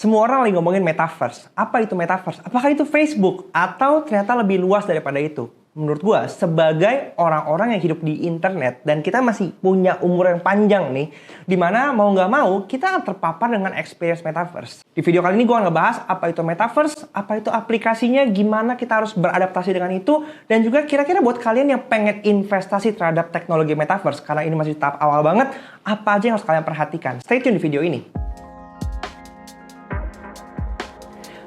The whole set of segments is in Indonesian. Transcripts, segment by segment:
Semua orang lagi ngomongin metaverse. Apa itu metaverse? Apakah itu Facebook? Atau ternyata lebih luas daripada itu? Menurut gue, sebagai orang-orang yang hidup di internet dan kita masih punya umur yang panjang nih, dimana mau nggak mau kita akan terpapar dengan experience metaverse. Di video kali ini gue akan ngebahas apa itu metaverse, apa itu aplikasinya, gimana kita harus beradaptasi dengan itu, dan juga kira-kira buat kalian yang pengen investasi terhadap teknologi metaverse, karena ini masih tahap awal banget, apa aja yang harus kalian perhatikan. Stay tune di video ini.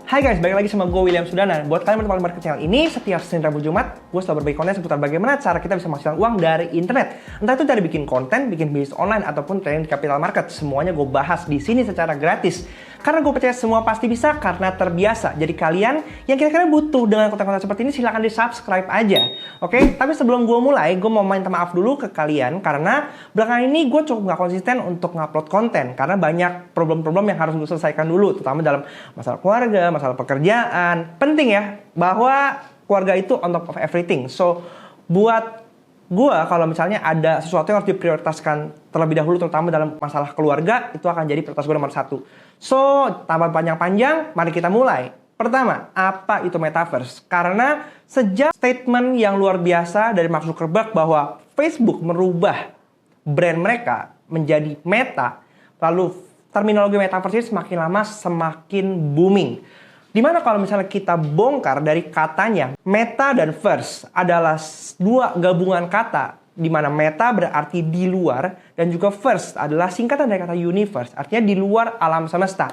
Hai guys, balik lagi sama gue William Sudana. Buat kalian yang baru ke channel ini, setiap Senin, Rabu, Jumat, gue selalu berbagi konten seputar bagaimana cara kita bisa menghasilkan uang dari internet. Entah itu dari bikin konten, bikin bisnis online, ataupun trading di capital market. Semuanya gue bahas di sini secara gratis. Karena gue percaya semua pasti bisa karena terbiasa. Jadi kalian yang kira-kira butuh dengan konten-konten seperti ini, silahkan di-subscribe aja. Oke? Tapi sebelum gue mulai, gue mau minta maaf dulu ke kalian. Karena belakangan ini gue cukup gak konsisten untuk ngupload konten. Karena banyak problem-problem yang harus gue selesaikan dulu. Terutama dalam masalah keluarga, masalah pekerjaan. Penting ya, bahwa keluarga itu on top of everything. So, buat gue kalau misalnya ada sesuatu yang harus diprioritaskan terlebih dahulu, terutama dalam masalah keluarga, itu akan jadi prioritas gue nomor 1. So, tanpa panjang-panjang, mari kita mulai. Pertama, apa itu metaverse? Karena sejak statement yang luar biasa dari Mark Zuckerberg bahwa Facebook merubah brand mereka menjadi Meta, lalu terminologi metaverse ini semakin lama semakin booming. Dimana kalau misalnya kita bongkar dari katanya, meta dan verse adalah dua gabungan kata, di mana meta berarti di luar, dan juga verse adalah singkatan dari kata universe, artinya di luar alam semesta.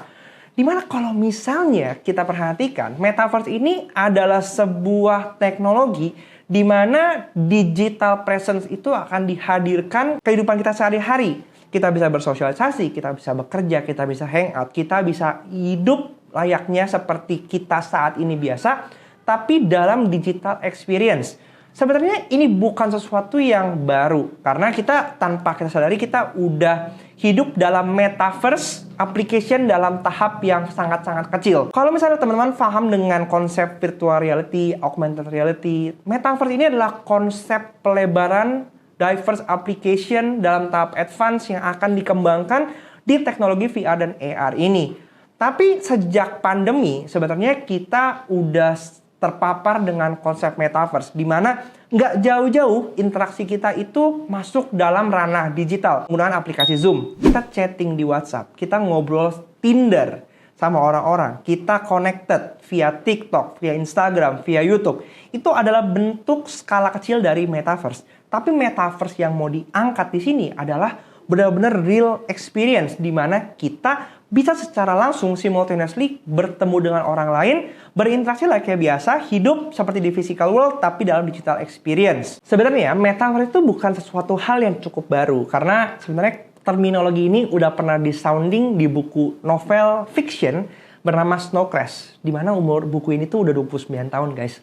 Dimana kalau misalnya kita perhatikan, metaverse ini adalah sebuah teknologi di mana digital presence itu akan dihadirkan kehidupan kita sehari-hari. Kita bisa bersosialisasi, kita bisa bekerja, kita bisa hangout, kita bisa hidup layaknya seperti kita saat ini biasa, tapi dalam digital experience. Sebenarnya ini bukan sesuatu yang baru, karena kita tanpa kita sadari kita udah hidup dalam metaverse application dalam tahap yang sangat-sangat kecil. Kalau misalnya teman-teman paham dengan konsep virtual reality, augmented reality, metaverse ini adalah konsep pelebaran diverse application dalam tahap advance yang akan dikembangkan di teknologi VR dan AR ini. Tapi sejak pandemi, sebenarnya kita udah terpapar dengan konsep metaverse, di mana nggak jauh-jauh interaksi kita itu masuk dalam ranah digital. Menggunakan aplikasi Zoom, kita chatting di WhatsApp, kita ngobrol Tinder sama orang-orang, kita connected via TikTok, via Instagram, via YouTube. Itu adalah bentuk skala kecil dari metaverse. Tapi metaverse yang mau diangkat di sini adalah benar-benar real experience, di mana kita bisa secara langsung simultaneously bertemu dengan orang lain, berinteraksi kayak biasa, hidup seperti di physical world tapi dalam digital experience. Sebenarnya metaverse itu bukan sesuatu hal yang cukup baru, karena sebenarnya terminologi ini udah pernah disounding di buku novel fiction bernama Snow Crash, di mana umur buku ini tuh udah 29 tahun, guys.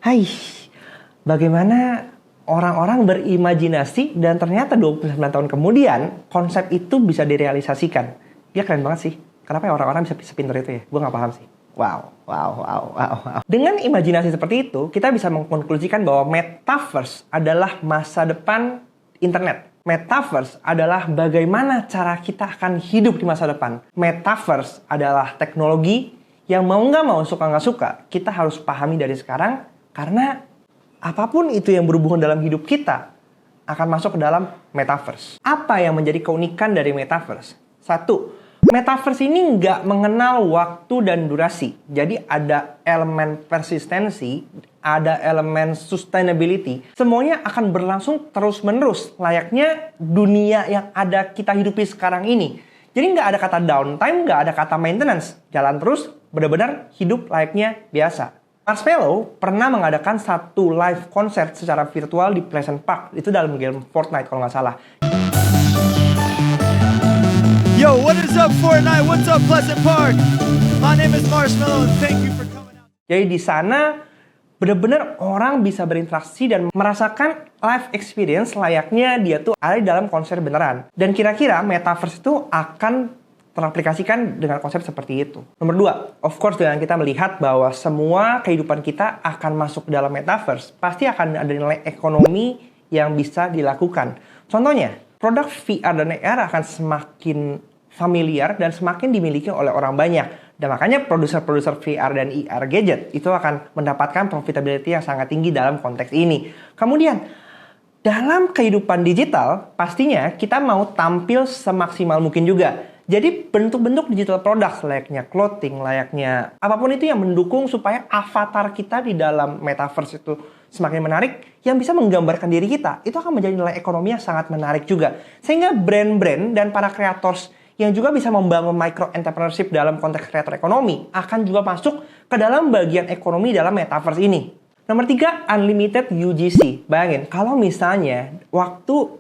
Hai, bagaimana orang-orang berimajinasi dan ternyata 29 tahun kemudian konsep itu bisa direalisasikan. Dia keren banget sih. Kenapa ya orang-orang bisa sepintar itu ya? Gue gak paham sih. Wow. Dengan imajinasi seperti itu, kita bisa mengkonklusikan bahwa metaverse adalah masa depan internet. Metaverse adalah bagaimana cara kita akan hidup di masa depan. Metaverse adalah teknologi yang mau nggak mau, suka nggak suka, kita harus pahami dari sekarang, karena apapun itu yang berhubungan dalam hidup kita akan masuk ke dalam metaverse. Apa yang menjadi keunikan dari metaverse? Satu, metaverse ini nggak mengenal waktu dan durasi. Jadi ada elemen persistensi, ada elemen sustainability. Semuanya akan berlangsung terus-menerus, layaknya dunia yang ada kita hidupi sekarang ini. Jadi nggak ada kata downtime, nggak ada kata maintenance. Jalan terus, benar-benar hidup layaknya biasa. Marshmello pernah mengadakan satu live concert secara virtual di Pleasant Park. Itu dalam game Fortnite kalau nggak salah. Yo, what is up Fortnite? What's up Pleasant Park? My name is Marshmello and thank you for coming out. Jadi di sana benar-benar orang bisa berinteraksi dan merasakan live experience layaknya dia tuh ada di dalam konser beneran. Dan kira-kira metaverse itu akan teraplikasikan dengan konsep seperti itu. Nomor 2, of course dengan kita melihat bahwa semua kehidupan kita akan masuk ke dalam metaverse, pasti akan ada nilai ekonomi yang bisa dilakukan. Contohnya, produk VR dan AR akan semakin familiar dan semakin dimiliki oleh orang banyak. Dan makanya produser-produser VR dan AR gadget itu akan mendapatkan profitability yang sangat tinggi dalam konteks ini. Kemudian, dalam kehidupan digital, pastinya kita mau tampil semaksimal mungkin juga. Jadi bentuk-bentuk digital product layaknya clothing, layaknya apapun itu yang mendukung supaya avatar kita di dalam metaverse itu semakin menarik, yang bisa menggambarkan diri kita, itu akan menjadi nilai ekonomi yang sangat menarik juga. Sehingga brand-brand dan para creators yang juga bisa membangun micro entrepreneurship dalam konteks kreator ekonomi akan juga masuk ke dalam bagian ekonomi dalam metaverse ini. Nomor 3, unlimited UGC. Bayangin, kalau misalnya waktu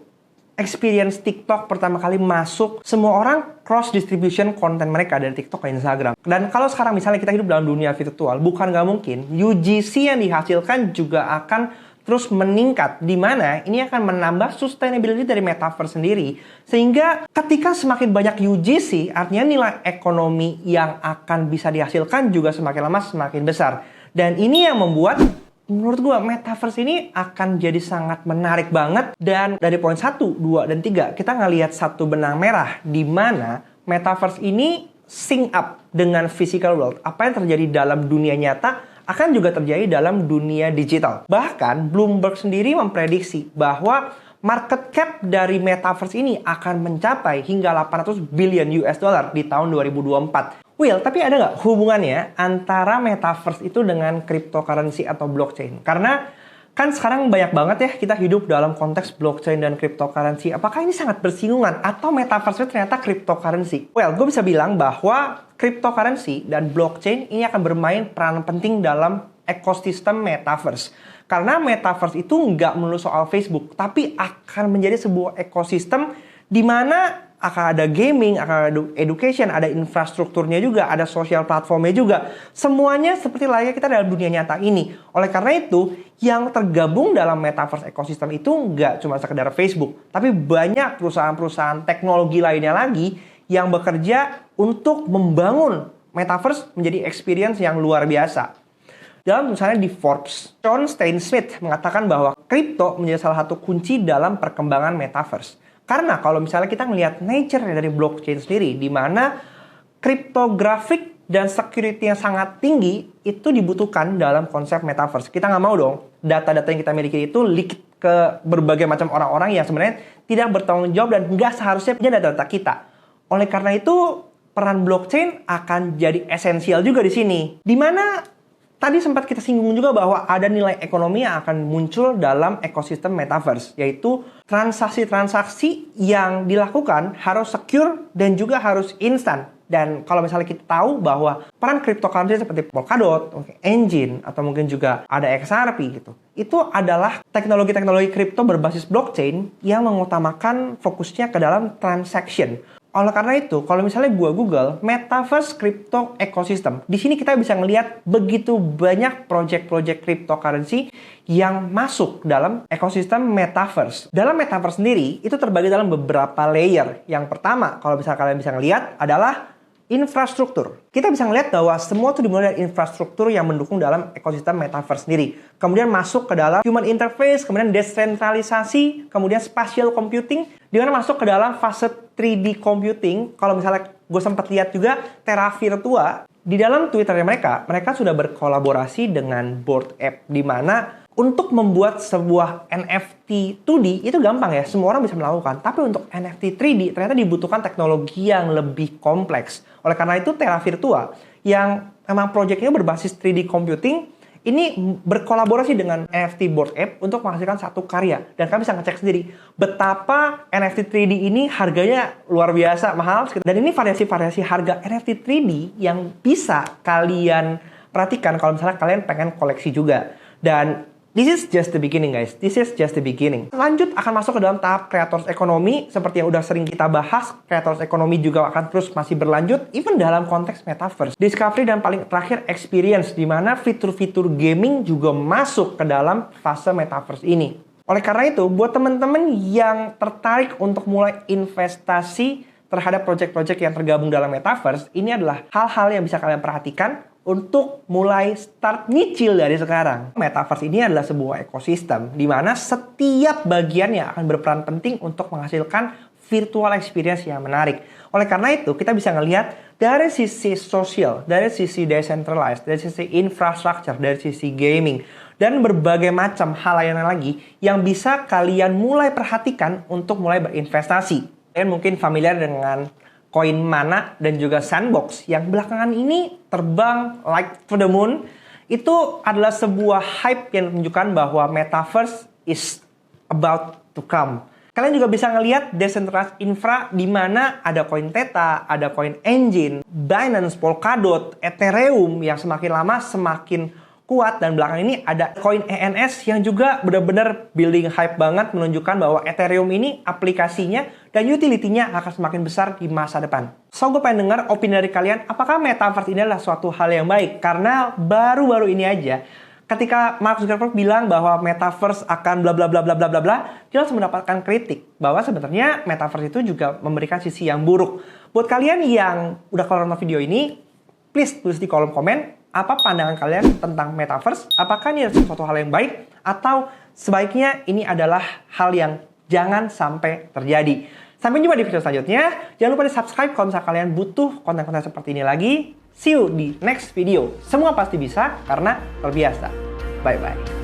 experience TikTok pertama kali masuk, semua orang cross distribution konten mereka dari TikTok ke Instagram. Dan kalau sekarang misalnya kita hidup dalam dunia virtual, bukan nggak mungkin UGC yang dihasilkan juga akan terus meningkat, di mana ini akan menambah sustainability dari metaverse sendiri. Sehingga ketika semakin banyak UGC, artinya nilai ekonomi yang akan bisa dihasilkan juga semakin lama semakin besar. Dan ini yang membuat menurut gue, metaverse ini akan jadi sangat menarik banget. Dan dari poin 1, 2, dan 3, kita ngelihat satu benang merah di mana metaverse ini sync up dengan physical world. Apa yang terjadi dalam dunia nyata akan juga terjadi dalam dunia digital. Bahkan, Bloomberg sendiri memprediksi bahwa market cap dari metaverse ini akan mencapai hingga 800 billion US dollar di tahun 2024. Will, tapi ada nggak hubungannya antara metaverse itu dengan cryptocurrency atau blockchain? Karena kan sekarang banyak banget ya kita hidup dalam konteks blockchain dan cryptocurrency. Apakah ini sangat bersinggungan atau metaverse itu ternyata cryptocurrency? Well, gue bisa bilang bahwa cryptocurrency dan blockchain ini akan bermain peran penting dalam ekosistem metaverse. Karena metaverse itu nggak melulu soal Facebook, tapi akan menjadi sebuah ekosistem di mana akan ada gaming, akan ada education, ada infrastrukturnya juga, ada social platformnya juga. Semuanya seperti layaknya kita dalam dunia nyata ini. Oleh karena itu, yang tergabung dalam metaverse ekosistem itu nggak cuma sekedar Facebook, tapi banyak perusahaan-perusahaan teknologi lainnya lagi yang bekerja untuk membangun metaverse menjadi experience yang luar biasa. Dalam tulisannya di Forbes, Sean Steinsmith mengatakan bahwa kripto menjadi salah satu kunci dalam perkembangan metaverse. Karena kalau misalnya kita melihat nature dari blockchain sendiri, di mana cryptographic dan security yang sangat tinggi itu dibutuhkan dalam konsep metaverse. Kita nggak mau dong data-data yang kita miliki itu leak ke berbagai macam orang-orang yang sebenarnya tidak bertanggung jawab dan nggak seharusnya punya data-data kita. Oleh karena itu, peran blockchain akan jadi esensial juga di sini. Di mana tadi sempat kita singgung juga bahwa ada nilai ekonomi yang akan muncul dalam ekosistem metaverse, yaitu transaksi-transaksi yang dilakukan harus secure dan juga harus instan. Dan kalau misalnya kita tahu bahwa peran cryptocurrency seperti Polkadot, Engine, atau mungkin juga ada XRP gitu, itu adalah teknologi-teknologi kripto berbasis blockchain yang mengutamakan fokusnya ke dalam transaction. Oleh karena itu, kalau misalnya gue Google Metaverse Crypto Ecosystem, di sini kita bisa ngelihat begitu banyak project-project cryptocurrency yang masuk dalam ekosistem Metaverse. Dalam Metaverse sendiri, itu terbagi dalam beberapa layer. Yang pertama, kalau misalnya kalian bisa ngelihat, adalah infrastruktur. Kita bisa ngelihat bahwa semua itu dimulai dari infrastruktur yang mendukung dalam ekosistem metaverse sendiri. Kemudian masuk ke dalam human interface, kemudian desentralisasi, kemudian spatial computing, di mana masuk ke dalam fase 3D computing. Kalau misalnya gue sempat lihat juga Terra Virtua, di dalam Twitternya mereka sudah berkolaborasi dengan Bored Ape, di mana untuk membuat sebuah NFT 2D itu gampang ya, semua orang bisa melakukan. Tapi untuk NFT 3D ternyata dibutuhkan teknologi yang lebih kompleks. Oleh karena itu Terra Virtua yang memang proyeknya berbasis 3D computing ini berkolaborasi dengan NFT Bored Ape untuk menghasilkan satu karya. Dan kalian bisa ngecek sendiri betapa NFT 3D ini harganya luar biasa mahal. Dan ini variasi-variasi harga NFT 3D yang bisa kalian perhatikan kalau misalnya kalian pengen koleksi juga. Dan this is just the beginning guys, this is just the beginning. Lanjut akan masuk ke dalam tahap creators ekonomi. Seperti yang udah sering kita bahas, creators ekonomi juga akan terus masih berlanjut, even dalam konteks metaverse. Discovery dan paling terakhir experience, di mana fitur-fitur gaming juga masuk ke dalam fase metaverse ini. Oleh karena itu, buat teman-teman yang tertarik untuk mulai investasi terhadap project-project yang tergabung dalam metaverse, ini adalah hal-hal yang bisa kalian perhatikan untuk mulai start nyicil dari sekarang. Metaverse ini adalah sebuah ekosistem di mana setiap bagiannya akan berperan penting untuk menghasilkan virtual experience yang menarik. Oleh karena itu, kita bisa ngelihat dari sisi sosial, dari sisi decentralized, dari sisi infrastructure, dari sisi gaming, dan berbagai macam hal lainnya lagi yang bisa kalian mulai perhatikan untuk mulai berinvestasi. Kalian mungkin familiar dengan koin Mana dan juga Sandbox yang belakangan ini terbang like to the moon. Itu adalah sebuah hype yang menunjukkan bahwa Metaverse is about to come. Kalian juga bisa ngelihat decentralized infra di mana ada koin Theta, ada koin Engine, Binance, Polkadot, Ethereum yang semakin lama semakin kuat, dan belakang ini ada koin ENS yang juga benar-benar building hype banget, menunjukkan bahwa Ethereum ini aplikasinya dan utility-nya akan semakin besar di masa depan. So, gue pengen dengar opini dari kalian, apakah Metaverse ini adalah suatu hal yang baik? Karena baru-baru ini aja ketika Mark Zuckerberg bilang bahwa Metaverse akan bla bla bla bla bla bla bla, dia langsung mendapatkan kritik bahwa sebenarnya Metaverse itu juga memberikan sisi yang buruk. Buat kalian yang udah keluar nonton video ini, please tulis di kolom komen apa pandangan kalian tentang Metaverse. Apakah ini adalah suatu hal yang baik atau sebaiknya ini adalah hal yang jangan sampai terjadi. Sampai jumpa di video selanjutnya. Jangan lupa di subscribe kalau misalnya kalian butuh konten-konten seperti ini lagi. See you di next video. Semua pasti bisa karena terbiasa. Bye-bye.